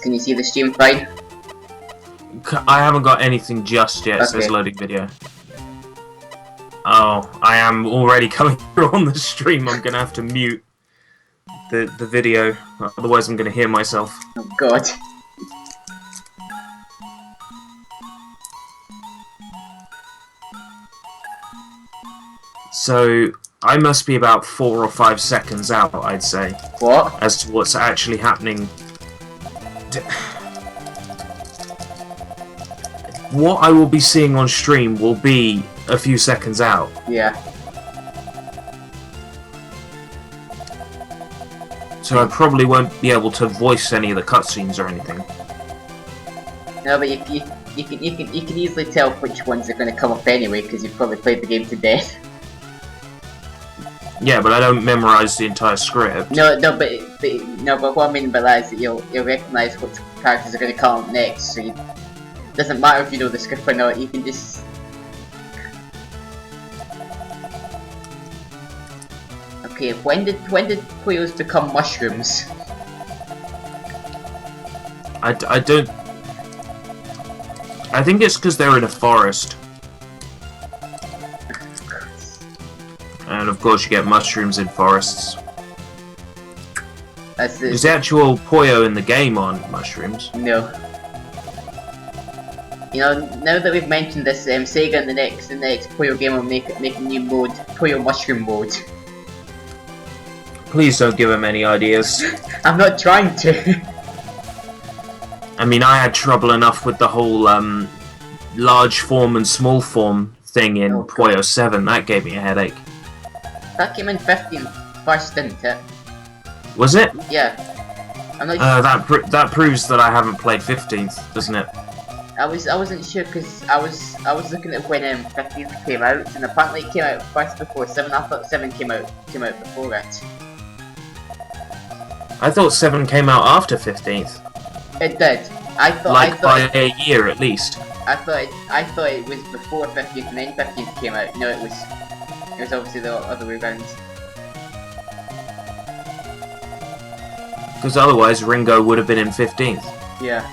Can you see the stream fine? I haven't got anything just yet. It says loading video. Oh, I am already coming through on the stream. I'm gonna have to mute the video, otherwise I'm gonna hear myself. Oh god. So I must be about 4 or 5 seconds out, I'd say. What? As to what's actually happening. What I will be seeing on stream will be a few seconds out. Yeah. So I probably won't be able to voice any of the cutscenes or anything. No, but you can easily tell which ones are going to come up anyway, because you've probably played the game to death. Yeah, but I don't memorize the entire script. But what I mean by that is that you'll recognise which characters are going to come up next. So it doesn't matter if you know the script or not. You can just. Okay, when did puyos become mushrooms? I don't. I think it's because they're in a forest. And of course you get mushrooms in forests. Is the actual Puyo in the game on mushrooms? No. You know, now that we've mentioned this, Sega in the next Puyo game will make a new mode, Puyo Mushroom mode. Please don't give him any ideas. I'm not trying to. I mean, I had trouble enough with the whole large form and small form thing in Puyo 7. That gave me a headache. That came in 15th first, didn't it? Was it? Yeah. I'm not sure. That proves that I haven't played 15th, doesn't it? I wasn't sure because I was looking at when 15th came out, and apparently it came out first before 7. I thought 7 came out before it. I thought 7 came out after 15th. It did. I thought by a year at least. I thought it was before 15th and then 15th came out. No, it was obviously the other way around. Because otherwise Ringo would have been in 15th. Yeah.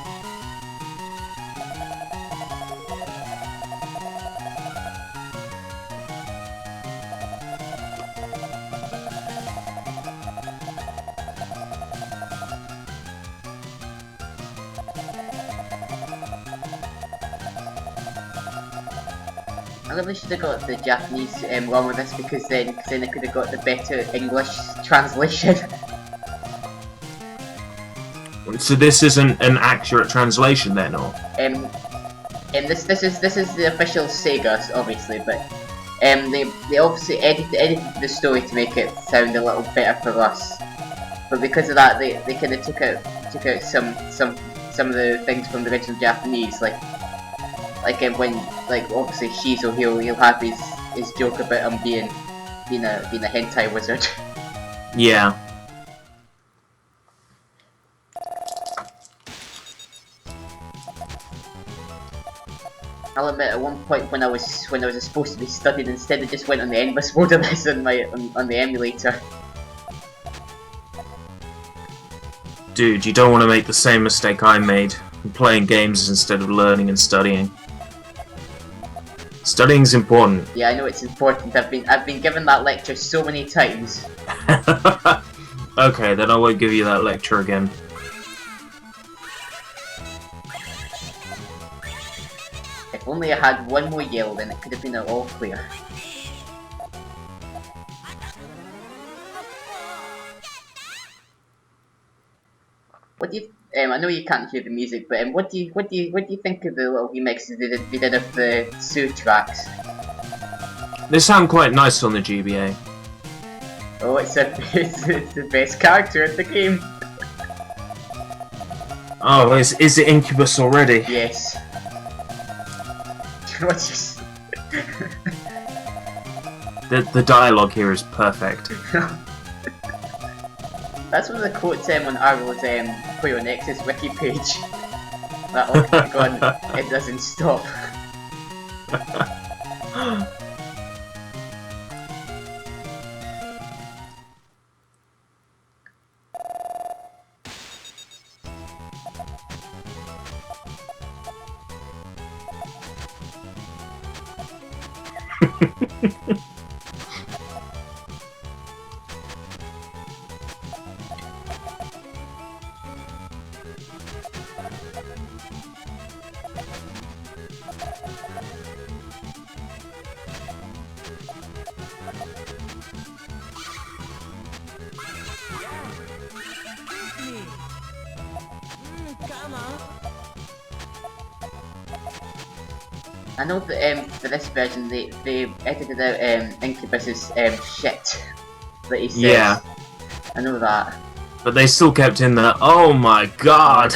I really should have got the Japanese one with this because then I could have got the better English translation. So this isn't an accurate translation then, or? This is the official Sega, obviously, but they obviously edited the story to make it sound a little better for us. But because of that, they kind of took out some of the things from the original Japanese, like when obviously Shizo he'll have his joke about him being a hentai wizard. Yeah. I'll admit, at one point when I was supposed to be studying, instead I just went on the endless mode of this on the emulator. Dude, you don't want to make the same mistake I made, playing games instead of learning and studying. Studying's important. Yeah, I know it's important. I've been given that lecture so many times. Okay, then I won't give you that lecture again. If only I had one more yell, then it could have been all clear. What do you? I know you can't hear the music, but what do you think of the little remixes they did of the Sue tracks? They sound quite nice on the GBA. Oh, it's the best character in the game. Oh, is it Incubus already? Yes. What's just the dialogue here is perfect. That's one of the quotes on Arrow's Puyo Nexus wiki page. That oh my god, it doesn't stop. I know that for this version they edited out Incubus's shit that he says. Yeah. I know that. But they still kept in the, oh my god!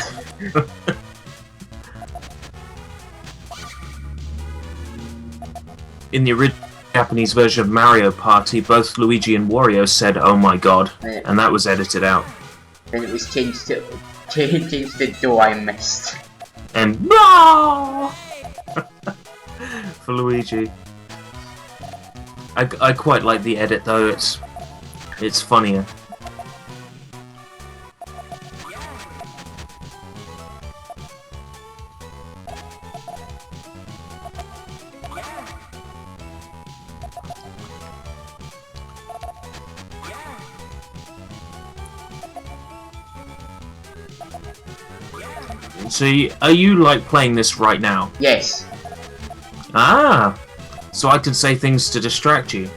In the original Japanese version of Mario Party, both Luigi and Wario said, oh my god, and that was edited out. Then it was changed to Do I Missed. And no! For Luigi. I quite like the edit though, it's funnier. So, are you like playing this right now? Yes. Ah! So I can say things to distract you.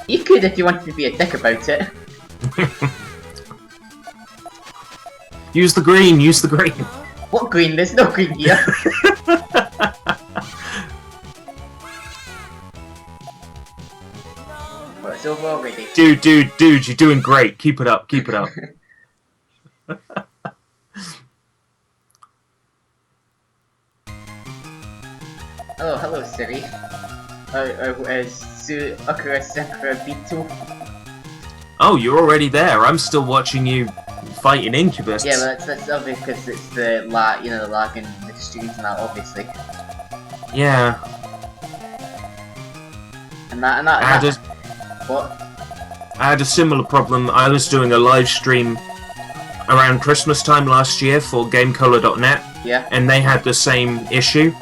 You could if you wanted to be a dick about it. Use the green, use the green! What green? There's no green here. Well, it's over already. Dude, you're doing great. Keep it up, keep it up. Oh, hello, Siri. Sakura Sakura Beetle. Oh, you're already there. I'm still watching you fight in Incubus. Yeah, but that's obvious because it's the lag, the lag in the streams and that, obviously. Yeah. What? I had a similar problem. I was doing a live stream around Christmas time last year for GameColor.net. Yeah. And they had the same issue.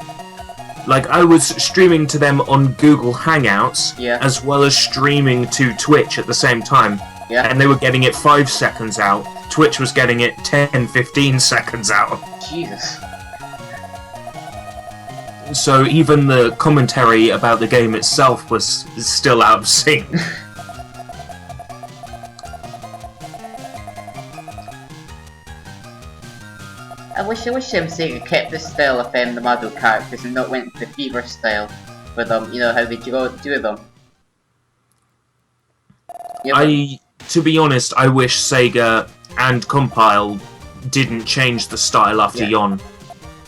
Like, I was streaming to them on Google Hangouts, yeah, as well as streaming to Twitch at the same time. Yeah. And they were getting it 5 seconds out. Twitch was getting it 10, 15 seconds out. Jesus. So even the commentary about the game itself was still out of sync. I wish Sega kept this style of the Mario characters and not went the Fever style with them, how they do them. Yeah, To be honest, I wish Sega and Compile didn't change the style after Yon.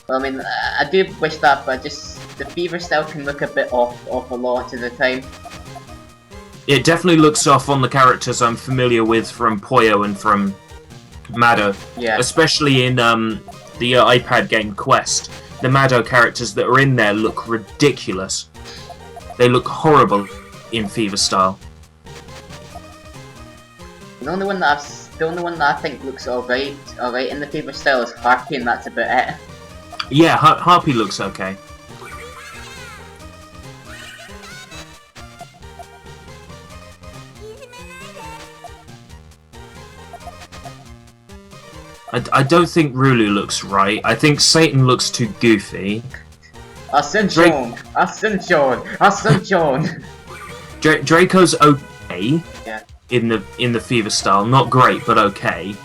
Well, I mean, I do wish that, but just the Fever style can look a bit off a lot of the time. It definitely looks off on the characters I'm familiar with from Puyo and from Mado. Yeah. Especially in the iPad game Quest. The Mado characters that are in there look ridiculous. They look horrible in Fever style. The only one that I think looks alright in the Fever style is Harpy, and that's about it. Yeah, Harpy looks okay. I don't think Rulu looks right. I think Satan looks too goofy. Ascension! Draco's okay. Yeah. In the Fever style, not great, but okay.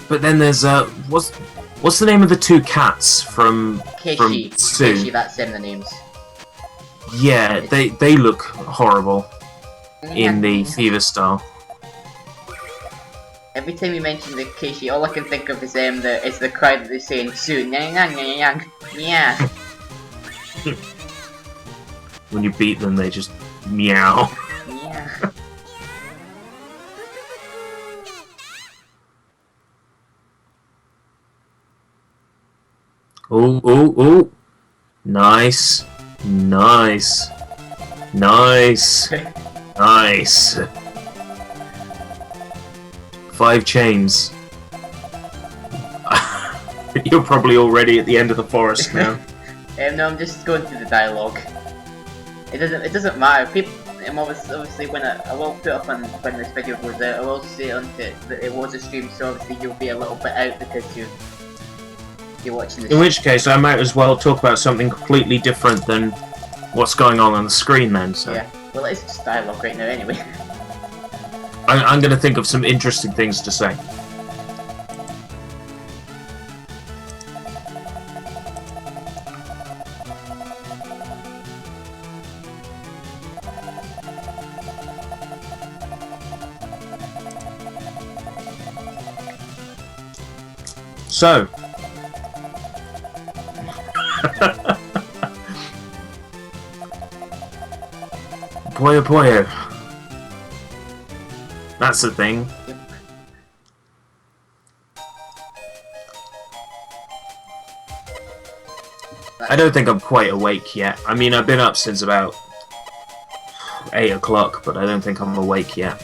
But then there's what's the name of the 2 cats from Sue? Keishi, that's them the names. Yeah, they look horrible in the Fever style. Every time you mention the Keishi, all I can think of is the cry that they say in Sue. Yeah. When you beat them, they just meow. Yeah. Oh. Nice. Nice. 5 chains. You're probably already at the end of the forest now. No, I'm just going through the dialogue. It doesn't matter. People, obviously when I will put up on when this video goes out, I will say on it that it was a stream, so obviously you'll be a little bit out because you're watching this. In which case, I might as well talk about something completely different than what's going on the screen then. So. Yeah. Well, it's just dialogue right now anyway. I'm going to think of some interesting things to say. So, puyo puyo. That's the thing. I don't think I'm quite awake yet. I mean, I've been up since about 8 o'clock, but I don't think I'm awake yet.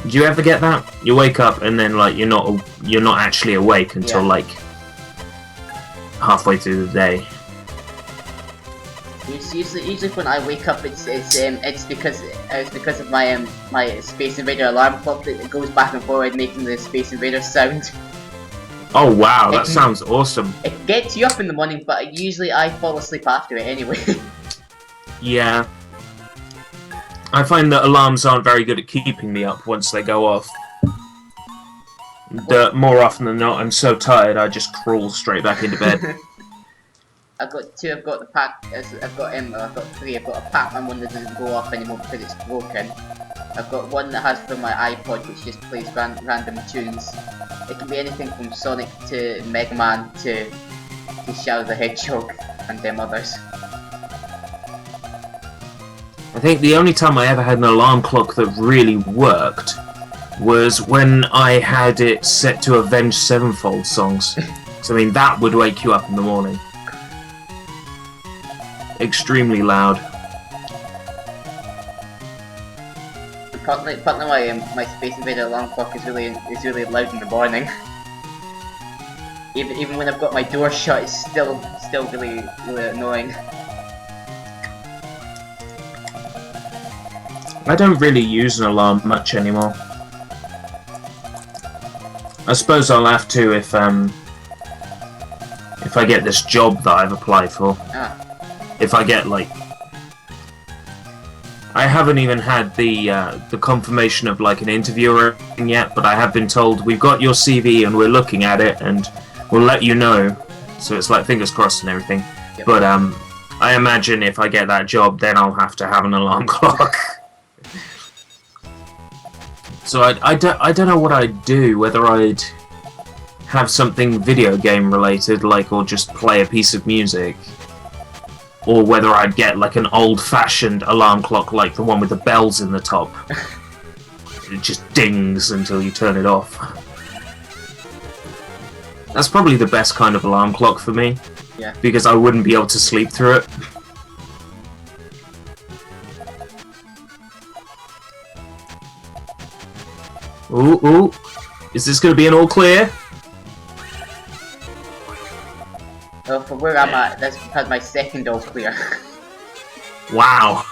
Do you ever get that? You wake up and then like you're not actually awake until like halfway through the day. Usually when I wake up, it's because of my my Space Invader alarm clock that goes back and forward making the Space Invader sound. Oh wow, that sounds awesome. It gets you up in the morning, but usually I fall asleep after it anyway. Yeah. I find that alarms aren't very good at keeping me up once they go off. More often than not, I'm so tired I just crawl straight back into bed. I've got two. I've got the pack. I've got three. I've got a Pac-Man one that doesn't go off anymore because it's broken. I've got one that has from my iPod, which just plays random tunes. It can be anything from Sonic to Mega Man to Shadow the Hedgehog and them others. I think the only time I ever had an alarm clock that really worked was when I had it set to Avenged Sevenfold songs. So I mean, that would wake you up in the morning. Extremely loud. Partly my Space Invader alarm clock is really loud in the morning. Even when I've got my door shut, it's still really annoying. I don't really use an alarm much anymore. I suppose I'll have to if I get this job that I've applied for. Ah. If I get like, I haven't even had the confirmation of like an interview or anything yet, but I have been told we've got your CV and we're looking at it and we'll let you know. So it's like fingers crossed and everything. Yep. But I imagine if I get that job, then I'll have to have an alarm clock. So I don't know what I'd do, whether I'd have something video game related, like, or just play a piece of music, or whether I'd get like an old-fashioned alarm clock like the one with the bells in the top. It just dings until you turn it off. That's probably the best kind of alarm clock for me, because I wouldn't be able to sleep through it. Ooh, ooh. Is this going to be an all clear? Well, for where I'm at, that's had my second all clear. Wow.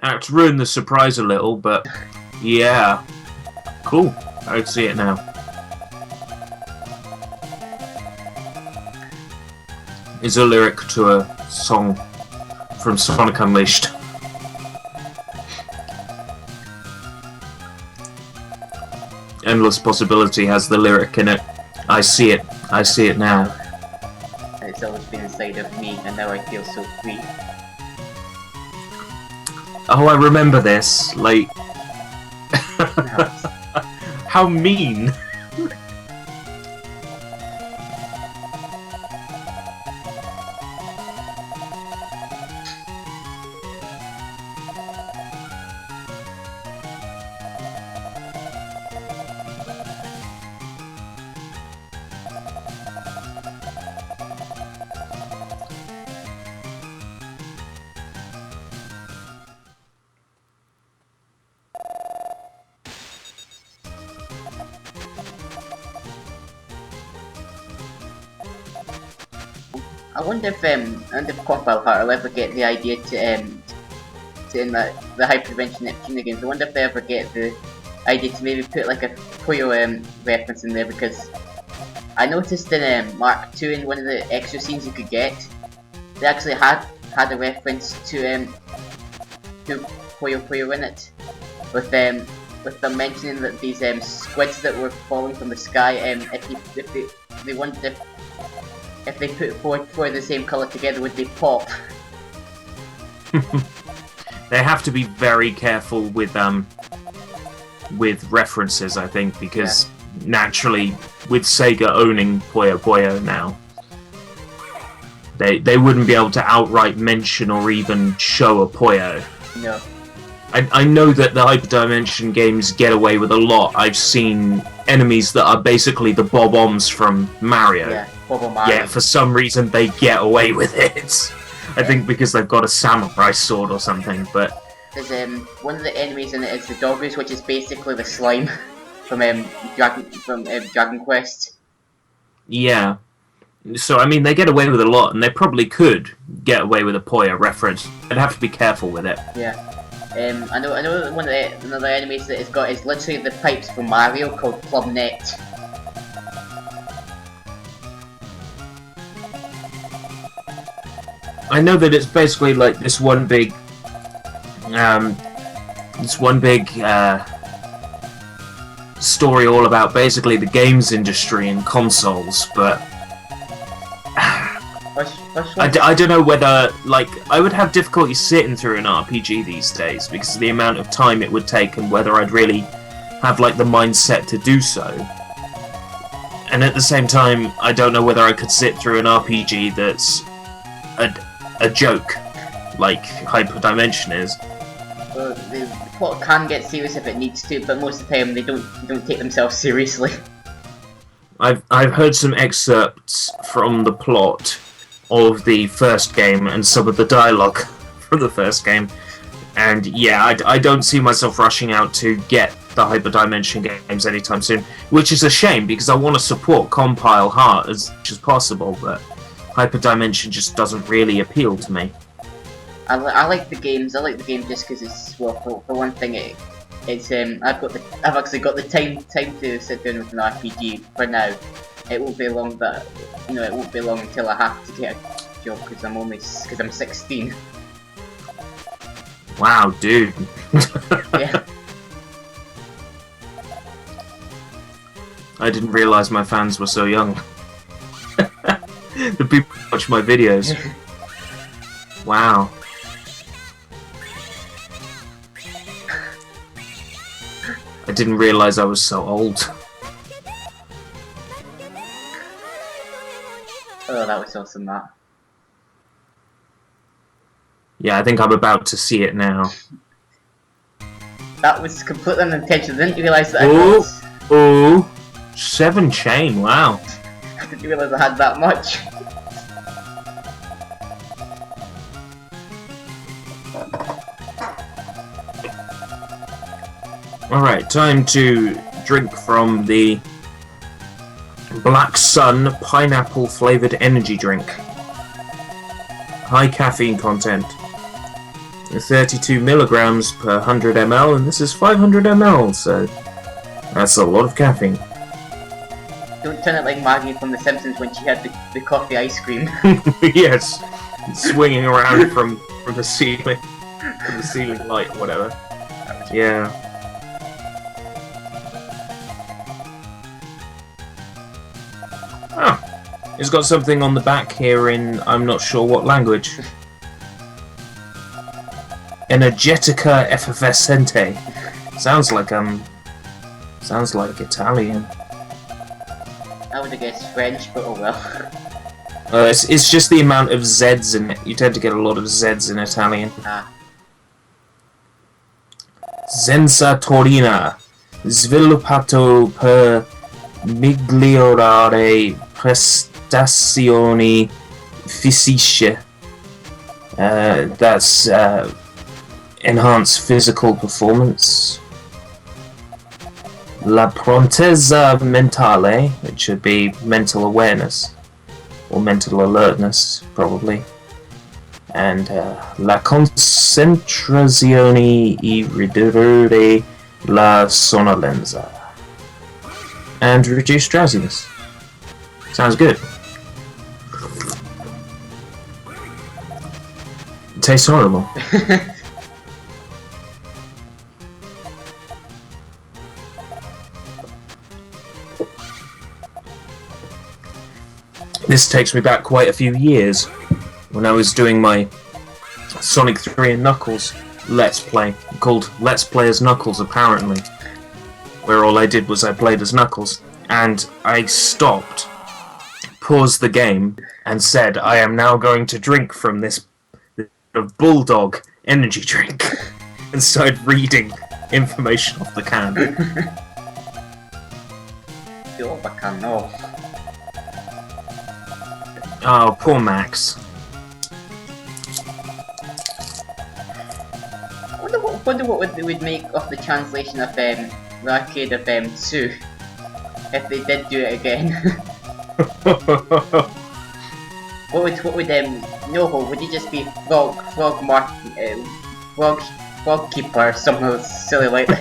That's ruined the surprise a little, but yeah. Cool. I can see it now. It's a lyric to a song from Sonic Unleashed. Endless Possibility has the lyric in it. I see it now. And it's always been inside of me, and now I feel so free. Oh, I remember this. Like, how mean. I wonder if Compile Heart will ever get the idea to in the Hyperdimension Neptune games. I wonder if they ever get the idea to maybe put like a Puyo reference in there, because I noticed in Mark 2 in one of the extra scenes you could get, they actually had a reference to Puyo in it, with them mentioning that these squids that were falling from the sky, if they wondered if they put four of the same colour together, would they pop? They have to be very careful with references, I think, because naturally, with Sega owning Puyo now, they wouldn't be able to outright mention or even show a Puyo. No. I know that the Hyperdimension games get away with a lot. I've seen enemies that are basically the Bob-ombs from Mario. Yeah, Mario. Yeah, for some reason they get away with it. I think because they've got a samurai sword or something, but... There's one of the enemies in it is the Doggoose, which is basically the slime from Dragon Quest. Yeah. So, I mean, they get away with a lot, and they probably could get away with a Puyo reference. They'd have to be careful with it. Yeah. I know one of the enemies that it's got is literally the pipes from Mario called Club Net. I know that it's basically like this one big story all about basically the games industry and consoles, but I don't know whether, like, I would have difficulty sitting through an RPG these days because of the amount of time it would take and whether I'd really have, like, the mindset to do so. And at the same time, I don't know whether I could sit through an RPG that's a joke, like Hyperdimension is. Well, the plot can get serious if it needs to, but most of the time they don't take themselves seriously. I've heard some excerpts from the plot of the first game and some of the dialogue from the first game, and yeah, I don't see myself rushing out to get the Hyperdimension games anytime soon, which is a shame because I want to support Compile Heart as much as possible, but Hyperdimension just doesn't really appeal to me. I like the games. I like the game just because it's, well, for one thing, I've actually got the time to sit down with an RPG for now. It won't be long, but it won't be long until I have to get a job because I'm 16. Wow, dude. Yeah. I didn't realise my fans were so young. The people who watch my videos. Wow. I didn't realise I was so old. Oh, that was awesome, that. Yeah, I think I'm about to see it now. That was completely unintentional. I didn't realise that Oh, 7 chain, wow. I didn't realise I had that much. Alright, time to drink from the Black Sun pineapple flavoured energy drink. High caffeine content. 32 milligrams per 100 ml, and this is 500 ml, so that's a lot of caffeine. Don't turn it like Maggie from The Simpsons when she had the coffee ice cream. Yes, swinging around from the ceiling, from the ceiling light, or whatever. Yeah. Ah, it's got something on the back here in I'm not sure what language. Energetica effervescente. Sounds like Italian. I would have guessed French, but oh well. It's just the amount of Z's in it. You tend to get a lot of Z's in Italian. Ah. Senza Torina. Sviluppato per migliorare prestazioni fisiche. That's enhance physical performance. La prontezza mentale, which should be mental awareness. or mental alertness, probably. And la concentrazione e ridurre la sonnolenza. And reduce drowsiness. Sounds good. It tastes horrible. This takes me back quite a few years, when I was doing my Sonic 3 and Knuckles Let's Play, called Let's Play as Knuckles apparently, where all I did was I played as Knuckles, and I stopped, paused the game, and said, I am now going to drink from this Bulldog energy drink, and started reading information off the can. Oh, poor Max. I wonder what they would make of the translation of the arcade of Sue if they did do it again. what would Noho, would he just be frog keeper or something silly like this?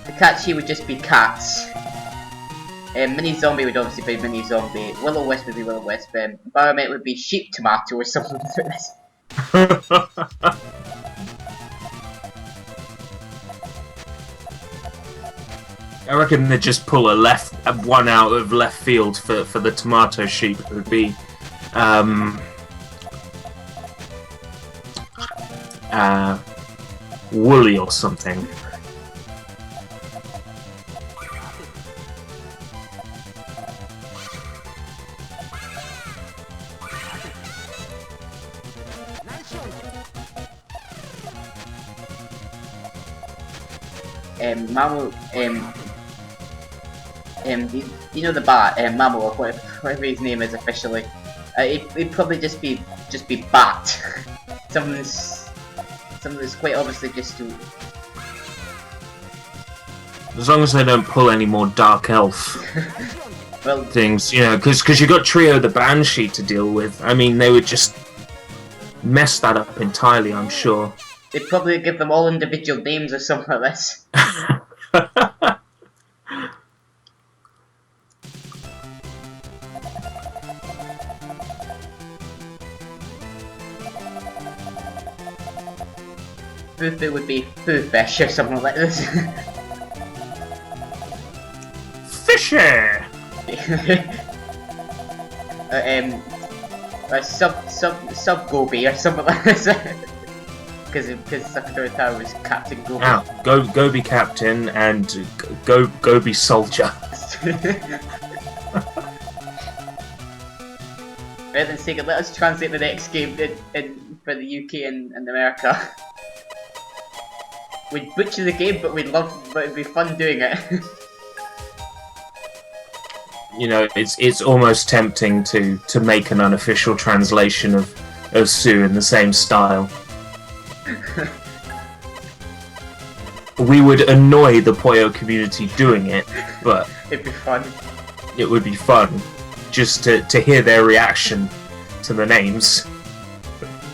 Pikachu would just be cats. Mini Zombie would obviously be Mini Zombie. Will-O-Wisp would be Will-O-Wisp. Environment would be Sheep Tomato or something like this. I reckon they'd just pull one out of left field for the tomato sheep. It would be Woolly or something. Mamu, you know the bat, Mamu, or whatever his name is officially. He'd probably just be Bat. something that's quite obviously just to. As long as they don't pull any more Dark Elf well, things, you know, because you got Trio the Banshee to deal with. I mean, they would just mess that up entirely, I'm sure. They'd probably give them all individual names or something like this. Fufu would be Foo-Fish or something like this. Fishy! Sub-Gobi or something like this. Because Sakura Tower was Captain Gobi. Now, go be Captain and go be Soldier. Rather than saying, let us translate the next game for the UK and America. We'd butcher the game, but it'd be fun doing it. You know, it's almost tempting to make an unofficial translation of Sue in the same style. We would annoy the Puyo community doing it, but it'd be fun. It would be fun just to hear their reaction to the names.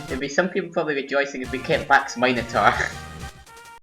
There'd be some people probably rejoicing if we kept Max Minotaur.